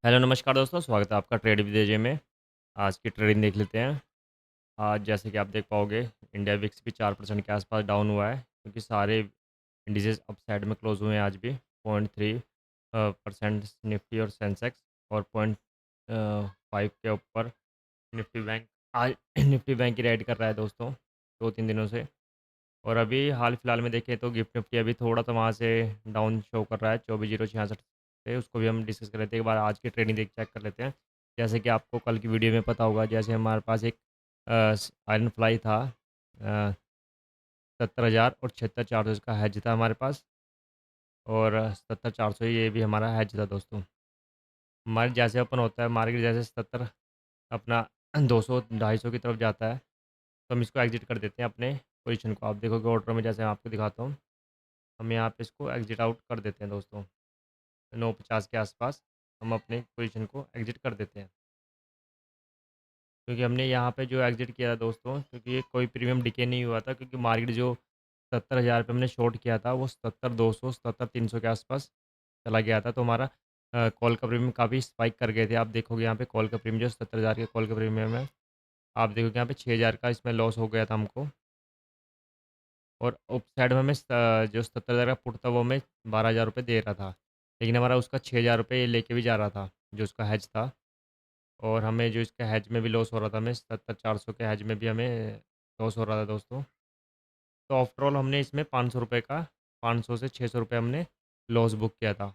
Hello नमस्कार दोस्तों, स्वागत है आपका ट्रेड विद एजे में। आज की ट्रेडिंग देख लेते हैं। आज जैसे कि आप देख पाओगे, इंडिया विक्स भी 4% के आसपास डाउन हुआ है, क्योंकि सारे इंडिसेस अप साइड में क्लोज हुए हैं आज भी। 0.3% निफ्टी और सेंसेक्स, और 0.5 के ऊपर निफ्टी बैंक आज निफ्टी बैंक की राइड कर रहा है दोस्तों, 2-3 दिनों से। और अभी हाल फिलहाल में देखें तो गिफ्ट निफ्टी अभी थोड़ा सा वहाँ से डाउन शो कर रहा है, 24,066 से। उसको भी हम डिस्कस कर लेते हैं, एक बार आज की ट्रेडिंग देख चेक कर लेते हैं। जैसे कि आपको कल की वीडियो में पता होगा, जैसे हमारे पास एक आयरन फ्लाई था, 70,000 और 76,400 इसका हैज था हमारे पास। और 77,400 ये भी हमारा हैज था दोस्तों। हमारे जैसे ओपन होता है मार्केट, जैसे 77 अपना 200 250 की तरफ जाता है, तो हम इसको एग्जिट कर देते हैं अपने पोजीशन को। आप देखोगे ऑर्डर में, जैसे मैं आपको दिखाता हूँ, हम यहाँ पे इसको एग्जिट आउट कर देते हैं दोस्तों। 9:50 के आसपास हम अपने पोजीशन को एग्जिट कर देते हैं, क्योंकि हमने यहाँ पे जो एग्जिट किया था दोस्तों, क्योंकि ये कोई प्रीमियम डिके नहीं हुआ था, क्योंकि मार्केट जो 70,000 पे हमने शॉर्ट किया था, वो 77,200 77,300 के आसपास चला गया था। तो हमारा कॉल का प्रीमियम काफ़ी स्पाइक कर गए थे। आप देखोगे यहाँ पे कॉल का प्रीमियम जो 70,000 के कॉल का प्रीमियम है, आप देखोगे यहाँ पे 6,000 का इसमें लॉस हो गया था हमको। और उप साइड में हमें जो 70,000 का पुट था, वो हमें 12,000 रुपये दे रहा था, लेकिन हमारा उसका 6,000 रुपये लेके भी जा रहा था, जो उसका हैज था। और हमें जो इसका हैज में भी लॉस हो रहा था, हमें 77,400 के हैज में भी हमें लॉस हो रहा था दोस्तों। तो आफ्टर ऑल हमने इसमें 500 रुपये का, 500 से 600 रुपये हमने लॉस बुक किया था।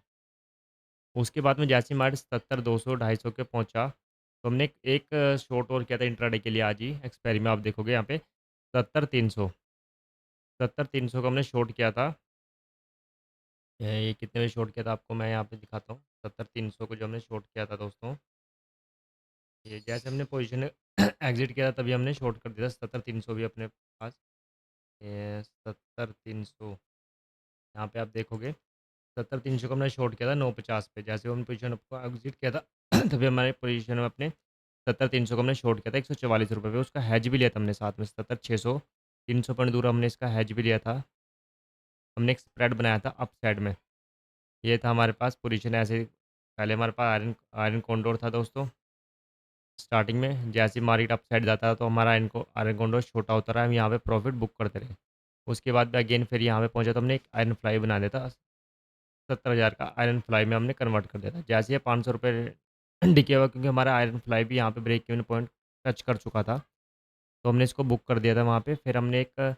उसके बाद में जैसे ही मार्केट 77 200 250 के पहुंचा, तो हमने एक शॉर्ट और किया था इंट्राडे के लिए आज ही एक्सपायरी में। आप देखोगे यहाँ पे 70 300 का हमने शॉर्ट किया था। ये कितने बजे शॉर्ट किया था आपको मैं यहाँ पे दिखाता हूँ। 70 300 को जो हमने शॉर्ट किया था दोस्तों, ये जैसे हमने पोजीशन एग्जिट किया था, तभी हमने शॉर्ट कर दिया था 70 300 भी अपने पास। ये 70 300, यहाँ पे आप देखोगे 70 300 को हमने शॉर्ट किया था 9:50 पे। जैसे हमने पोजीशन आपको एग्जिट किया था तभी हमारे पोजीशन में अपने 70 300 को हमने शॉर्ट किया था 144 रुपये पे। उसका हैज भी लिया था हमने साथ में, 77 600, 300 पॉइंट दूर हमने इसका हैज भी लिया था। हमने एक स्प्रेड बनाया था अप साइड में। ये था हमारे पास पोजीशन ऐसे। पहले हमारे पास आयरन आयरन कॉन्डोर था दोस्तों। स्टार्टिंग में जैसे ही मार्केट अप साइड जाता है, तो हमारा आयरन कॉन्डोर छोटा होता रहा, हम यहाँ पे प्रॉफिट बुक करते रहे। उसके बाद में अगेन फिर यहाँ पे पहुँचा, तो हमने एक आयरन फ्लाई बना दिया था। 70,000 का आयरन फ्लाई में हमने कन्वर्ट कर दिया था। जैसे ये 500 रुपये डिके हुआ, क्योंकि हमारा आयरन फ्लाई भी यहाँ पे ब्रेक इवन पॉइंट टच कर चुका था, तो हमने इसको बुक कर दिया था वहाँ पे। फिर हमने एक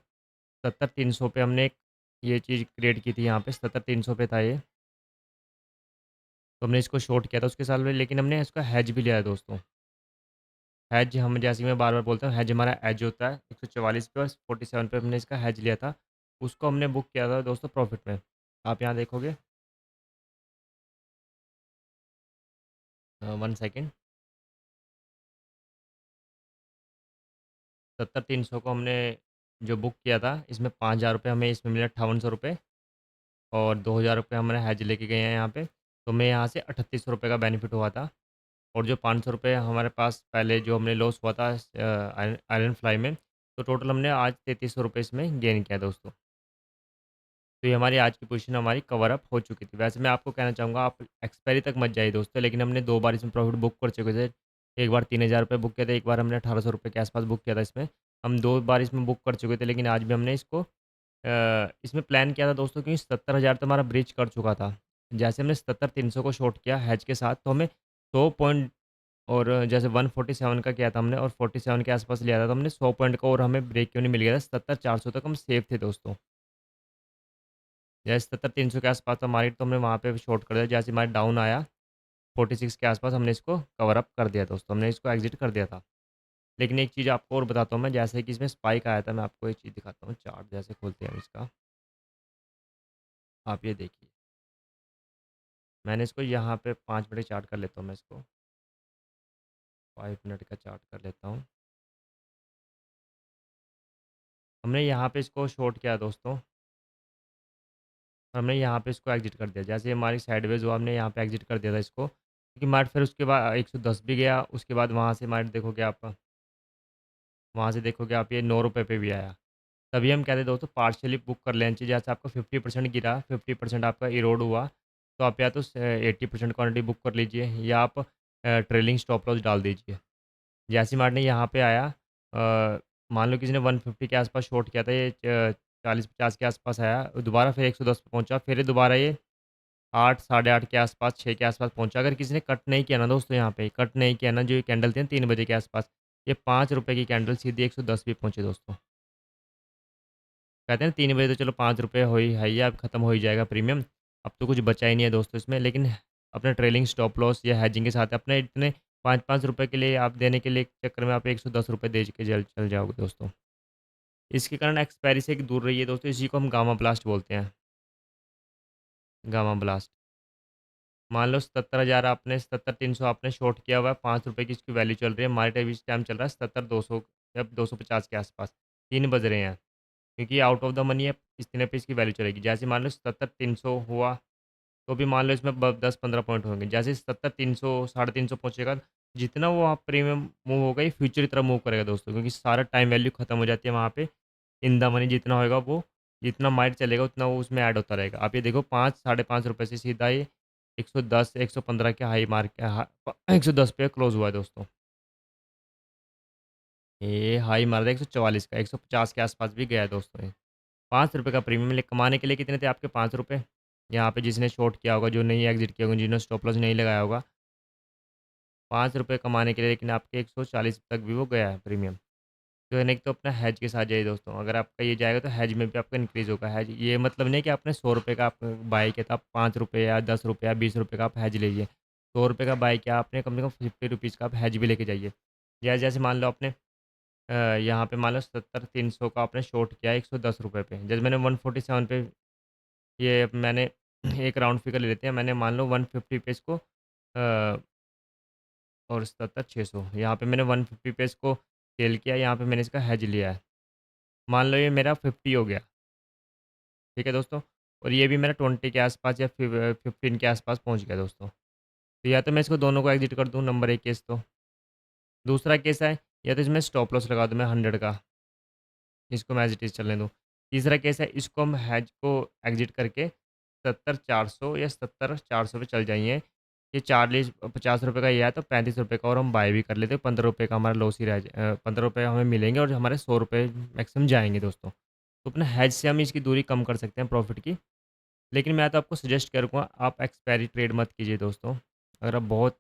70 300 पे हमने एक ये चीज़ क्रिएट की थी, यहाँ पे 70 300 पे था ये। तो हमने इसको शॉर्ट किया था उसके साथ में, लेकिन हमने इसका हैज भी लिया है दोस्तों। हैज हम, जैसे कि मैं बार बार बोलता हूँ, हैज हमारा एज होता है 144 पे और 47 पे हमने इसका हैज लिया था। उसको हमने बुक किया था दोस्तों प्रॉफिट में। आप यहाँ देखोगे, 1 सेकेंड। 70 300 को हमने जो बुक किया था, इसमें 5,000 रुपये हमें इसमें मिले, 5800 रुपये। और 2,000 रुपये हमारे हैज लेके गए हैं यहाँ पे, तो हमें यहाँ से 3800 रुपये का बेनिफिट हुआ था। और जो 500 रुपये हमारे पास पहले जो हमने लॉस हुआ था आयरन आयरन फ्लाई में, तो टोटल हमने आज 3300 रुपये इसमें गेन किया दोस्तों। तो ये हमारी आज की पोजीशन हमारी कवर अप हो चुकी थी। वैसे मैं आपको कहना चाहूँगा, आप एक्सपायरी तक मत जाइए दोस्तों, लेकिन हमने 2 बार इसमें प्रॉफिट बुक कर चुके थे। एक बार 3,000 रुपये बुक किया था, एक बार हमने 1,800 रुपये के आसपास बुक किया था इसमें। हम 2 बार इसमें बुक कर चुके थे, लेकिन आज भी हमने इसको इसमें प्लान किया था दोस्तों, क्योंकि 70,000 तो हमारा ब्रीच कर चुका था। जैसे हमने 70 300 को शॉर्ट किया हैज के साथ, तो हमें 100 पॉइंट, और जैसे 147 का किया था हमने और 47 के आसपास लिया था, तो हमने 100 पॉइंट का और हमें ब्रेक क्यों नहीं मिल गया था। 70 400 तक हम सेफ थे दोस्तों। जैसे 70 300 के आसपास था मार्केट, तो हमने वहाँ पे शॉर्ट कर दिया। जैसे मार्केट डाउन आया 46 के आसपास, हमने इसको कवर अप कर दिया दोस्तों, हमने इसको एग्जिट कर दिया था। लेकिन एक चीज़ आपको और बताता हूँ मैं, जैसे कि इसमें स्पाइक आया था, मैं आपको एक चीज़ दिखाता हूँ। चार्ट जैसे खोलते हैं हम इसका, आप ये देखिए। मैंने इसको यहाँ पे 5 मिनट चार्ट कर लेता हूँ मैं इसको, 5 मिनट का चार्ट कर लेता हूँ। हमने यहाँ पे इसको शॉर्ट किया दोस्तों, हमने यहाँ पे इसको एग्जिट कर दिया। जैसे हमारी साइडवेज हुआ, हमने यहाँ पे एग्जिट कर दिया था इसको, क्योंकि मार्केट फिर उसके बाद 110 भी गया। उसके बाद वहाँ से मार्केट देखोगे आप, वहाँ से देखोगे आप, ये 9 रुपये पे भी आया। तभी हम कहते हैं दोस्तों, पार्शियली बुक कर लेना चाहिए। जैसे आपका 50% गिरा, 50% आपका इरोड हुआ, तो आप या तो 80% क्वांटिटी बुक कर लीजिए या आप ट्रेलिंग स्टॉप लॉस डाल दीजिए। जैसे मार्ट ने यहाँ पे आया, मान लो किसी ने 150 के आसपास शॉर्ट किया था, ये 40-50 के आसपास आया, दोबारा फिर 110 पे पहुँचा, फिर ये दोबारा ये 8 साढ़े 8 के आसपास 6 के आसपास पहुँचा। अगर किसी ने कट नहीं किया ना दोस्तों, यहाँ पे कट नहीं किया ना, जो ये कैंडल थी ना 3 बजे के आसपास, ये ₹5 की कैंडल सीधी 110 पे पहुँची दोस्तों। कहते हैं ना 3 बजे तो चलो ₹5 हो ही है ही, अब खत्म हो ही जाएगा प्रीमियम, अब तो कुछ बचा ही नहीं है दोस्तों इसमें। लेकिन अपना ट्रेलिंग स्टॉप लॉस या हेजिंग के साथ अपने इतने ₹5-5 के लिए आप देने के लिए चक्कर में आप ₹110 दे के जल चल जाओगे दोस्तों। इसके कारण एक्सपायरी से दूर रहिए दोस्तों, इसी को हम गामा ब्लास्ट बोलते हैं, गामा ब्लास्ट। मान लो 77,000 आपने 77,300 आपने शॉर्ट किया हुआ है, ₹5 की इसकी वैल्यू चल रही है। हमारे टाइम इस टाइम चल रहा है 77,200 या 250 के आसपास, 3 बज रहे हैं। क्योंकि ये आउट ऑफ द मनी है, इतने पे इसकी वैल्यू चलेगी। जैसे मान लो 77,300 हुआ, तो भी मान लो इसमें 10-15 पॉइंट होंगे। जैसे 77,300 साढ़े 300 पहुँचेगा, जितना वो आप प्रीमियम मूव होगा, ये फ्यूचर की तरफ मूव करेगा दोस्तों, क्योंकि सारा टाइम वैल्यू खत्म हो जाती है वहाँ पे। इन द मनी जितना होएगा वो, जितना माइट चलेगा उतना वो उसमें ऐड होता रहेगा। आप ये देखो 5 साढ़े ₹5 से सीधा ये 110 115 के हाई मार्क 110 पे क्लोज़ हुआ है दोस्तों। ये हाई मारा था 144 का, 150 के आसपास भी गया है दोस्तों ये। ₹5 का प्रीमियम ले कमाने के लिए कितने थे आपके ₹5? यहाँ पे जिसने शॉर्ट किया होगा, जो नहीं एग्ज़िट किया होगा, जिन्होंने स्टॉप लॉस नहीं लगाया होगा, ₹5 कमाने के लिए, लेकिन आपके 140 तक भी वो गया है प्रीमियम। तो यानी कि तो अपना हैज के साथ जाइए दोस्तों, अगर आपका ये जाएगा तो हैज में भी आपका इंक्रीज़ होगा। हैज ये मतलब नहीं कि आपने ₹100 का आप बाय किया था, आप ₹5 या ₹10 या ₹20 का आप हैज लीजिए। ₹100 का बाय किया आपने, कम से कम ₹50 का आप हैज भी लेके जाइए। जैसे मान लो आपने यहाँ पे मान लो 70-300 का आपने शॉर्ट किया है ₹110 पे। जैसे मैंने 147 पे, ये मैंने एक राउंड फिगर ले लेते हैं, मैंने मान लो 150 पे इसको और 77-600 यहाँ पे मैंने 150 पे इसको सेल किया, यहाँ पे मैंने इसका हेज लिया है। मान लो ये मेरा 50 हो गया, ठीक है दोस्तों? और ये भी मेरा 20 के आसपास या 15 के आसपास पहुँच गया दोस्तों। तो या तो मैं इसको दोनों को एग्ज़िट कर दूँ, नंबर 1 केस तो। दूसरा केस है, या तो इसमें स्टॉप लॉस लगा दूँ मैं 100 का, इसको मैं एज़ इट इज़ चलने दूँ। तीसरा केस है, इसको हम हैज को एग्ज़िट करके 70-400 या 70-400 पे चल जाइए। ये 40 ₹50 का ये है, तो ₹35 का और हम बाय भी कर लेते हैं, ₹15 का हमारा लॉस ही ₹15 हमें मिलेंगे और हमारे ₹100 मैक्सिमम जाएँगे दोस्तों। तो अपना हैज से हम इसकी दूरी कम कर सकते हैं प्रॉफ़िट की। लेकिन मैं तो आपको सजेस्ट करूँगा, आप एक्सपायरी ट्रेड मत कीजिए दोस्तों। अगर आप बहुत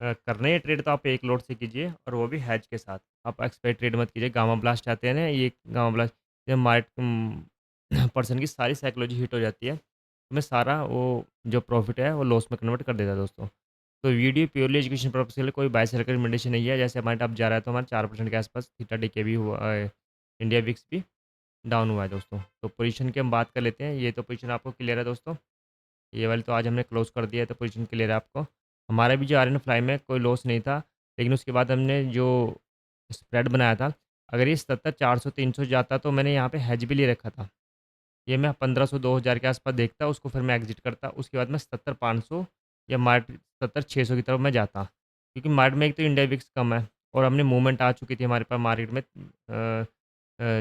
करने हैं ट्रेड, तो आप एक लोट से कीजिए और वो भी हैज के साथ। आप एक्सपायरी ट्रेड मत कीजिए। गामा ब्लास्ट आते हैं ना, ये गामा ब्लास्ट, ये मार्केट पर्सन की सारी साइकोलॉजी हिट हो जाती है। तो मैं सारा वो जो प्रॉफ़िट है वो लॉस में कन्वर्ट कर देता है दोस्तों। तो वीडियो प्योरली एजुकेशन पर्पज़ के लिए, कोई बाय सेल का रिकमेंडेशन नहीं है। जैसे हमारे अब जा रहा है तो हमारा 4% के आसपास थीटा डिके भी हुआ है, इंडिया विक्स भी डाउन हुआ है दोस्तों। तो पोजीशन की हम बात कर लेते हैं। ये तो पोजीशन आपको क्लियर है दोस्तों। ये वाली तो आज हमने क्लोज़ कर दिया है, तो पोजीशन क्लियर है आपको। हमारा भी जो आर्यन फ्लाई में कोई लॉस नहीं था, लेकिन उसके बाद हमने जो स्प्रेड बनाया था, अगर ये 70 400 300 जाता तो मैंने यहाँ पे हेज भी ले रखा था। ये मैं 1500 2000 के आसपास देखता, उसको फिर मैं एग्ज़िट करता। उसके बाद मैं 70 500 या मार्केट 70 600 की तरफ मैं जाता। क्योंकि मार्केट में एक तो इंडिया विक्स कम है और हमने मूवमेंट आ चुकी थी हमारे पास मार्केट में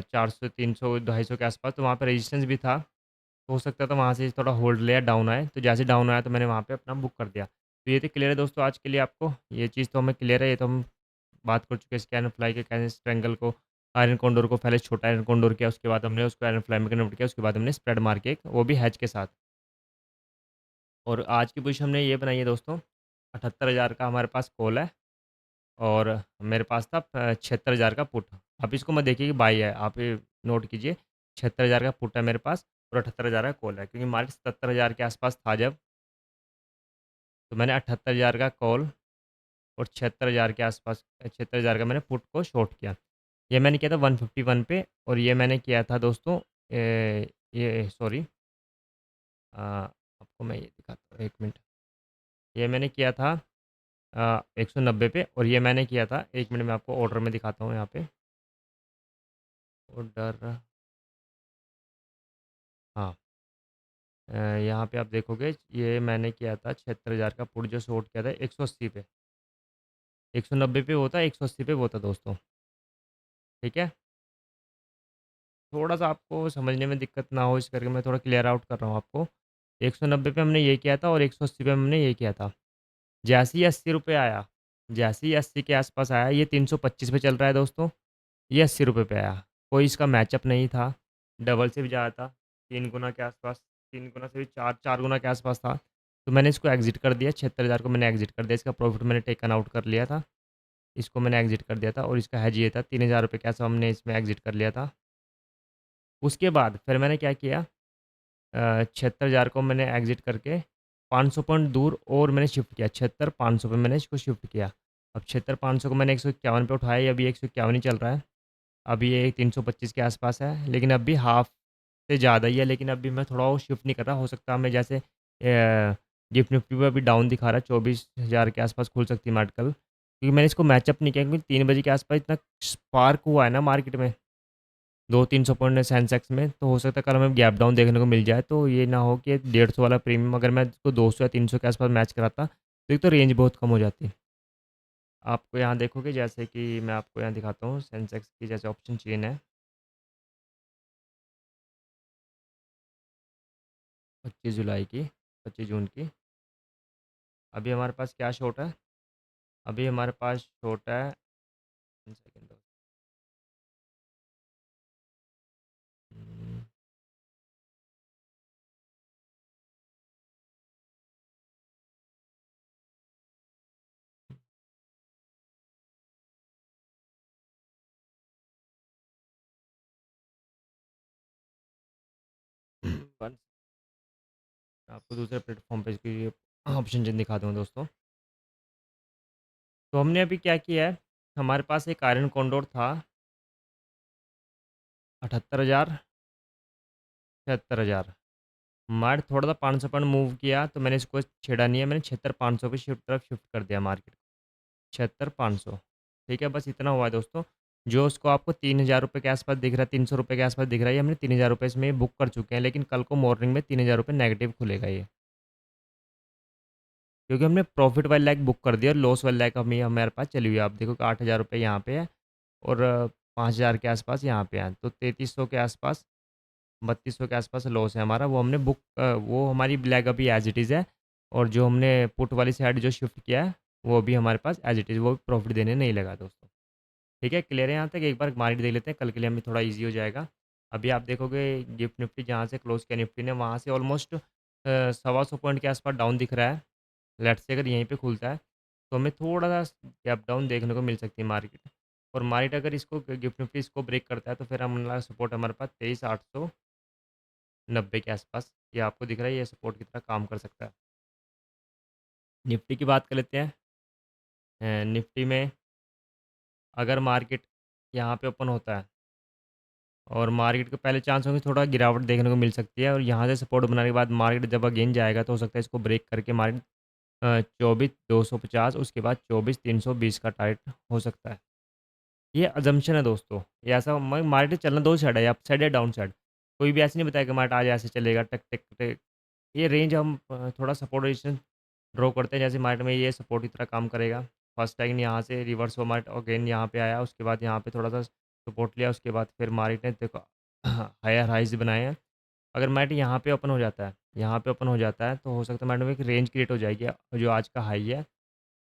400 300 250 के आसपास, तो वहाँ पे रेजिस्टेंस भी था। हो सकता था वहाँ से थोड़ा होल्ड लिया, डाउन आए, तो जैसे डाउन आया तो मैंने वहाँ पे अपना बुक कर दिया। तो ये तो क्लियर है दोस्तों आज के लिए आपको, ये चीज़ तो हमें क्लियर है, ये तो हम बात कर चुके हैं स्कैन फ्लाई के, कैसे ट्रायंगल को, आयरन कोंडोर को पहले छोटा आयरन कोंडोर किया, उसके बाद हमने उसको आयरन फ्लाई में कन्वर्ट किया, उसके बाद हमने स्प्रेड मार के एक वो भी हैच के साथ। और आज की पोजीशन हमने ये बनाई है दोस्तों, 78,000 का हमारे पास कॉल है और मेरे पास था 76,000 का पुट। आप इसको मत देखिए कि बाई है, आप ये नोट कीजिए, 76,000 का पुट है मेरे पास और 78,000 का कॉल है, क्योंकि मार्केट 77,000 के आसपास था जब, तो मैंने 78,000 का कॉल और 76,000 के आसपास 76,000 का मैंने पुट को शॉर्ट किया। ये मैंने किया था 151 पे और ये मैंने किया था दोस्तों ये सॉरी, आपको मैं ये दिखाता हूँ 1 मिनट। ये मैंने किया था 190 पे और ये मैंने किया था, 1 मिनट में आपको ऑर्डर में दिखाता हूँ यहाँ पे। ऑर्डर, हाँ, यहाँ पे आप देखोगे ये मैंने किया था 76,000 का पुट जो शॉर्ट किया था 180 पे। 190 पे वो था, 180 पे वो था दोस्तों, ठीक है? थोड़ा-सा आपको समझने में दिक्कत ना हो इस करके मैं थोड़ा क्लियर आउट कर रहा हूँ आपको। 190 पे हमने ये किया था और 180 पे हमने ये किया था। जैसे ही ₹80 आया, जैसे ही 80 के आस-पास आया, ये 325 पे चल रहा है दोस्तों, ये ₹80 पे आया। कोई इसका मैचअप नहीं था, डबल से भी ज़्यादा था, 3 गुना के आस-पास, 3 गुना से भी 4 गुना के आस-पास था। तो मैंने इसको एग्ज़िट कर दिया, 76,000 को मैंने एग्ज़िट कर दिया, इसका प्रॉफ़िट मैंने टेकन आउट कर लिया था। इसको मैंने एग्ज़िट कर दिया था और इसका हेज ये था, ₹3000 के ऐसा हमने इसमें एग्ज़िट कर लिया था। उसके बाद फिर मैंने क्या किया, 76,000 को मैंने एग्ज़िट करके 500 पॉइंट दूर और मैंने शिफ्ट किया, 76,500 पे मैंने इसको शिफ्ट किया। अब 76,500 को मैंने 151 पे उठाया, ये अभी 151 ही चल रहा है। अभी ये 325 के आस-पास है, लेकिन अभी हाफ़ से ज़्यादा ही है, लेकिन अभी मैं थोड़ा वो शिफ्ट नहीं कर रहा। हो सकता है मैं जैसे गिफ्ट निफ्टी पे अभी डाउन दिखा रहा है, 24,000 के आस-पास खुल सकती है मार्केट कल। क्योंकि मैंने इसको मैचअप नहीं किया, क्योंकि 3 बजे के आस-पास इतना स्पार्क हुआ है ना मार्केट में, 200-300 पॉइंट सेंसेक्स में, तो हो सकता है कल हमें गैप डाउन देखने को मिल जाए। तो ये ना हो कि 150 वाला प्रीमियम अगर मैं इसको 200 या 300 के आस-पास मैच कराता, तो एक तो रेंज बहुत कम हो जाती। आपको यहाँ देखोगे, जैसे कि मैं आपको यहाँ दिखाता हूँ सेंसेक्स की जैसे ऑप्शन चेन है, 25 जुलाई की, 25 जून की। अभी हमारे पास क्या शॉट है? अभी हमारे पास शॉट है, 1 सेकंड। हुँ, 1 आपको दूसरे प्लेटफ़ॉर्म पे इसकी ऑप्शन चेन दिखाता हूँ दोस्तों। तो हमने अभी क्या किया है, हमारे पास एक आयरन कॉन्डोर था, 78,000, 76,000। मार्केट थोड़ा-सा 500 पॉइंट मूव किया, तो मैंने इसको छेड़ा नहीं है, मैंने 76,500 पे शिफ्ट कर दिया मार्केट, 76,500। ठीक है, बस इतना हुआ है दोस्तों। जो उसको आपको ₹3,000 के आस-पास दिख रहा है, ₹300 के आस-पास दिख रहा है, ये हमने ₹3,000 इसमें बुक कर चुके हैं, लेकिन कल को मॉर्निंग में ₹3,000 नेगेटिव खुलेगा ये। क्योंकि हमने प्रॉफ़िट वाली लेग बुक कर दिया और लॉस वाली लेग हमें हमारे पास चली हुई है। आप देखो कि ₹8,000 यहाँ पे है और 5,000 के आस-पास यहाँ पे है। तो 3,300 के आस-पास, 3,200 के आस-पास लॉस है हमारा। वो हमने वो हमारी लेग अभी एज़ इट इज़ है, और जो हमने पुट वाली साइड जो शिफ्ट किया है, वो अभी हमारे पास एज़ इट इज़, वो प्रॉफ़िट देने नहीं लगा दोस्तों। ठीक है, क्लियर है यहाँ तक? एक बार मार्केट देख लेते हैं, कल के लिए हमें थोड़ा ईज़ी हो जाएगा। अभी आप देखोगे गिफ्ट निफ्टी जहाँ से क्लोज़ किया निफ्टी ने, वहाँ से ऑलमोस्ट सवा सौ पॉइंट के आस-पास डाउन दिख रहा है। लेट्स से अगर यहीं पे खुलता है, तो हमें थोड़ा-सा गैप डाउन देखने को मिल सकती है मार्केट। और मार्केट अगर इसको गिफ्ट निफ्टी इसको ब्रेक करता है, तो फिर हमारा सपोर्ट हमारे पास 23,890 के आसपास, ये आपको दिख रहा है, ये सपोर्ट की तरह काम कर सकता है। निफ्टी की बात कर लेते हैं। निफ्टी में अगर मार्केट यहाँ पे ओपन होता है, और मार्केट के पहले चांस होंगे थोड़ा गिरावट देखने को मिल सकती है, और यहाँ से सपोर्ट बनाने के बाद मार्केट जब अगेन जाएगा, तो हो सकता है इसको ब्रेक करके मार्केट 24,250, उसके बाद 24,320 का टारगेट हो सकता है। ये अज़म्पशन है दोस्तों। ये ऐसा मार्केट चलना दो साइड है, अप साइड या डाउन साइड। कोई भी ऐसे नहीं बताया कि मार्केट आज ऐसे चलेगा टक टिक टिक। ये रेंज हम थोड़ा सपोर्ट रेजिस्टेंस ड्रॉ करते हैं, जैसे मार्केट में ये सपोर्ट की तरह काम करेगा। फर्स्ट टाइम यहाँ से रिवर्स हुआ मार्केट, अगेन यहाँ पे आया, उसके बाद यहाँ पे थोड़ा-सा सपोर्ट लिया, उसके बाद फिर मार्केट ने देखो हायर हाइज़ बनाए हैं। अगर मार्केट यहाँ पे ओपन हो जाता है, यहाँ पे ओपन हो जाता है, तो हो सकता है मार्केट में एक रेंज क्रिएट हो जाएगी, जो आज का हाई है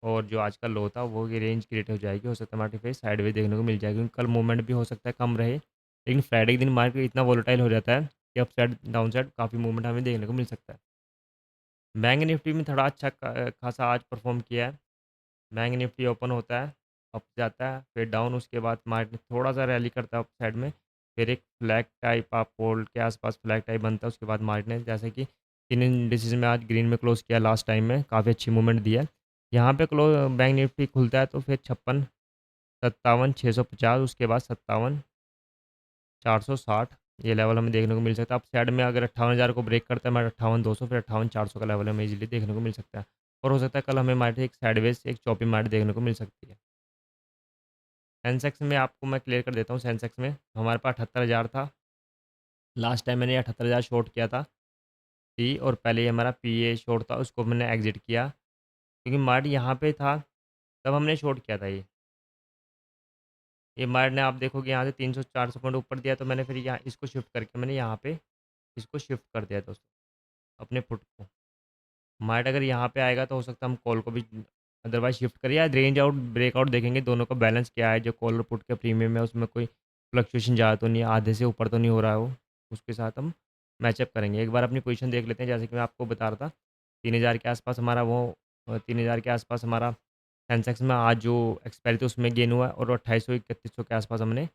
और जो आज का लो था, वो की रेंज क्रिएट हो जाएगी। हो सकता है मार्केट फिर साइडवेज देखने को मिल जाएगी, क्योंकि कल मूवमेंट भी हो सकता है कम रहे। लेकिन फ्राइडे के दिन मार्केट इतना वोलेटाइल हो जाता है कि अप साइड, डाउन साइड काफ़ी मूवमेंट हमें देखने को मिल सकता है। बैंक निफ्टी में थोड़ा अच्छा खासा आज परफॉर्म किया है। बैंक निफ्टी ओपन होता है, अप जाता है, फिर डाउन, उसके बाद मार्केट थोड़ा-सा रैली करता है अप साइड में, फिर एक फ्लैग टाइप आप पोल के आसपास फ्लैग टाइप बनता है, उसके बाद मार्केट ने जैसे कि 3 इंडिसेस में आज ग्रीन में क्लोज़ किया लास्ट टाइम में, काफ़ी अच्छी मूवमेंट दी है। यहाँ पे बैंक निफ्टी खुलता है, तो फिर 56, 57, 650, उसके बाद 57, 460, ये लेवल हमें देखने को मिल सकता है। अप साइड में अगर 58,000 को ब्रेक करता है, मैं 58,200, फिर 58,400 का लेवल हमें ईज़िली देखने को मिल सकता है। और हो सकता है कल हमें मार्केट एक साइडवेज़ एक चौपी मार्केट देखने को मिल सकती है। सेंसेक्स में आपको मैं क्लियर कर देता हूँ, सेंसेक्स में हमारे पास 78,000 था। लास्ट टाइम मैंने 78,000 शॉर्ट किया था, और पहले ये हमारा पीए शॉर्ट था, उसको मैंने एग्ज़िट किया, क्योंकि मार्केट यहाँ पे था, तब हमने शॉर्ट किया था ये। ये मार्केट ने आप देखोगे यहाँ से 300-400 पॉइंट ऊपर दिया, तो मैंने फिर यहाँ इसको शिफ्ट करके मैंने यहाँ पे इसको शिफ्ट कर दिया दोस्तों। अपने पुट को। मार्ट अगर यहाँ पे आएगा तो हो सकता है हम कॉल को भी अदरवाइज़ शिफ्ट करिए, या रेंज आउट, ब्रेकआउट देखेंगे दोनों का बैलेंस क्या है, जो कॉल और पुट का प्रीमियम है उसमें कोई फ्लक्चुएशन ज़्यादा तो नहीं है, आधे से ऊपर तो नहीं हो रहा है वो, उसके साथ हम मैचअप करेंगे। एक बार अपनी पोजीशन देख लेते हैं, जैसे कि मैं आपको बता रहा था 3000 के आसपास हमारा वो 3000 के आसपास हमारा सेंसेक्स में आज जो एक्सपायरी थी उसमें गेन हुआ है, और 2800-3100 के आसपास हमने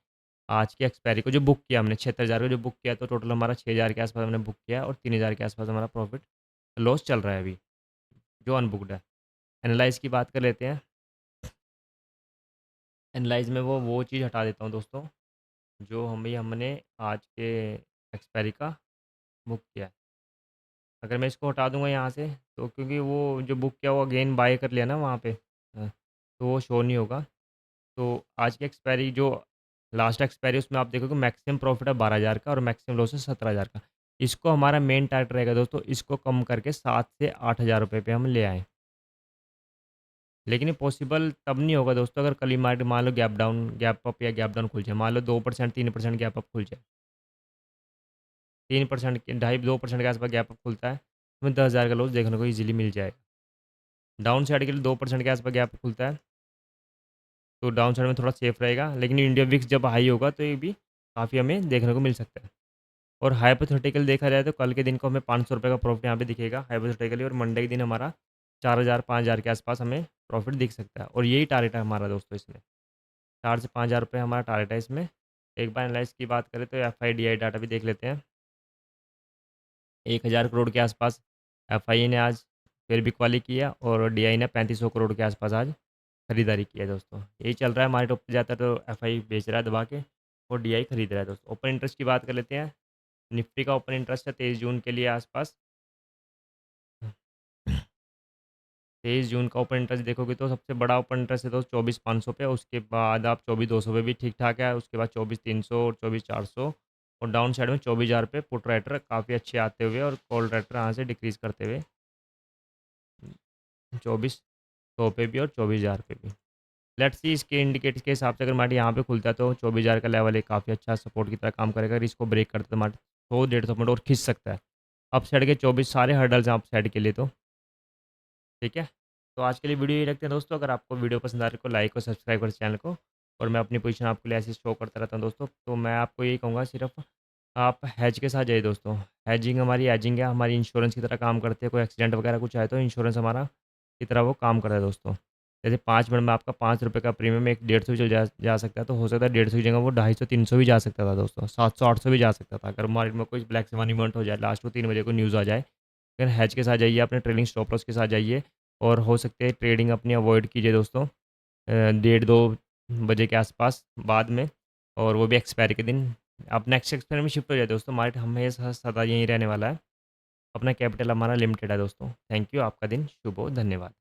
आज की एक्सपायरी को जो बुक किया हमने 76,000 को जो बुक किया, तो टोटल हमारा 6000 के आसपास हमने बुक किया और 3000 के आसपास हमारा प्रॉफिट लॉस चल रहा है अभी, जो अनबुक्ड है। एनालाइज़ की बात कर लेते हैं। एनालाइज़ में वो चीज़ हटा देता हूँ दोस्तों, जो हमने आज के एक्सपायरी का बुक किया है। अगर मैं इसको हटा दूँगा यहाँ से, तो क्योंकि वो जो बुक किया हुआ अगेन बाय कर लिया ना वहाँ पे, तो वो शो नहीं होगा। तो आज की एक्सपायरी जो लास्ट एक्सपायरी उसमें आप देखोगे मैक्सिमम प्रॉफिट है 12,000 का और मैक्सिमम लॉस है 17,000 का। इसको हमारा मेन टारगेट रहेगा दोस्तों, इसको कम करके 7 से 8,000 रुपए पे हम ले आएँ। लेकिन ये पॉसिबल तब नहीं होगा दोस्तों, अगर कल ही मार्केट मान लो गैप डाउन, गैप अप या गैप डाउन खुल जाए। मान लो 2% 3% गैप अप खुल जाए। 3% के ढाई 2% के आसपास गैप अप खुलता है, तो हमें 10,000 का लॉस देखने को ईज़िली मिल जाएगा। डाउन साइड के लिए 2% के आसपास गैप खुलता है, तो डाउन साइड में थोड़ा सेफ रहेगा। लेकिन इंडिया विक्स जब हाई होगा तो ये भी काफ़ी हमें देखने को मिल सकता है। और हाइपोथेटिकल देखा जाए तो कल के दिन को हमें ₹500 का प्रॉफिट यहाँ पे दिखेगा हाइपोथेटिकली, और मंडे के दिन हमारा 4,000 5,000 के आसपास हमें प्रॉफिट दिख सकता है, और यही टारगेट है हमारा दोस्तों इसमें। 4 से 5,000 रुपये हमारा टारगेट है इसमें। एक बार एनालाइज़ की बात करें तो एफआईडीआई डाटा भी देख लेते हैं। 1,000 करोड़ के आसपास एफआई ने आज फिर बिकवाली किया, और डीआई ने 3500 करोड़ के आसपास आज खरीदारी की है दोस्तों। यही चल रहा है, मार्केट ऊपर जाता है तो एफआई बेच रहा है दबा के, और डीआई खरीद रहा है दोस्तों। ओपन इंटरेस्ट की बात कर लेते हैं। निफ्टी का ओपन इंटरेस्ट है 23 जून के लिए आसपास। 23 जून का ओपन इंटरेस्ट देखोगे तो सबसे बड़ा ओपन इंटरेस्ट है तो 24,500 पे, उसके बाद आप 24,200 पे भी ठीक ठाक है, उसके बाद 24,300 और 24,400, और डाउन साइड में 24,000 पे पुट राइटर काफ़ी अच्छे आते हुए, और कॉल राइटर यहाँ से डिक्रीज़ करते हुए 24,100 पे भी और 24,000 पे भी। लेट्स सी इसके इंडिकेटर्स के हिसाब से अगर मार्केट यहाँ पे खुलता है तो 24,000 का लेवल एक काफ़ी अच्छा सपोर्ट की तरह काम करेगा। अगर इसको ब्रेक करता है तो मार्केट 100-150 पॉइंट और खींच सकता है। अप साइड के 24 सारे हर्डल्स हैं अप साइड के लिए तो, ठीक है? तो आज के लिए वीडियो यही रखते हैं दोस्तों। अगर आपको वीडियो पसंद आ रही है तो लाइक और सब्सक्राइब करें चैनल को, और मैं अपनी पोजीशन आपके लिए ऐसे शो करता रहता हूँ दोस्तों। तो मैं आपको यही कहूँगा, सिर्फ आप हैज के साथ जाइए दोस्तों। हैजिंग हमारी हैजिंग है, हमारी इंश्योरेंस की तरह काम करती है। कोई एक्सीडेंट वगैरह कुछ आए तो इंश्योरेंस हमारा की तरह वो काम कर रहा है दोस्तों। जैसे 5 मिनट में आपका ₹5 का प्रीमियम एक 150 भी चल जा सकता है, तो हो सकता है 150 की जगह वो 250-300 भी जा सकता था दोस्तों, 700-800 भी जा सकता था, अगर मार्केट में कोई ब्लैक स्वान इवेंट हो जाए, लास्ट को 3 बजे को न्यूज़ आ जाए। लेकिन हैज के साथ जाइए, अपने ट्रेडिंग स्टॉप लॉस के साथ जाइए, और हो सकते है ट्रेडिंग अपनी अवॉइड कीजिए दोस्तों 1:30-2 बजे के आसपास बाद में, और वो भी एक्सपायरी के दिन। आप नेक्स्ट एक्सपायरी में शिफ्ट हो जाए दोस्तों, मार्केट हमेशा सदा यहीं रहने वाला है। अपना कैपिटल हमारा लिमिटेड है दोस्तों। थैंक यू, आपका दिन शुभ हो, धन्यवाद।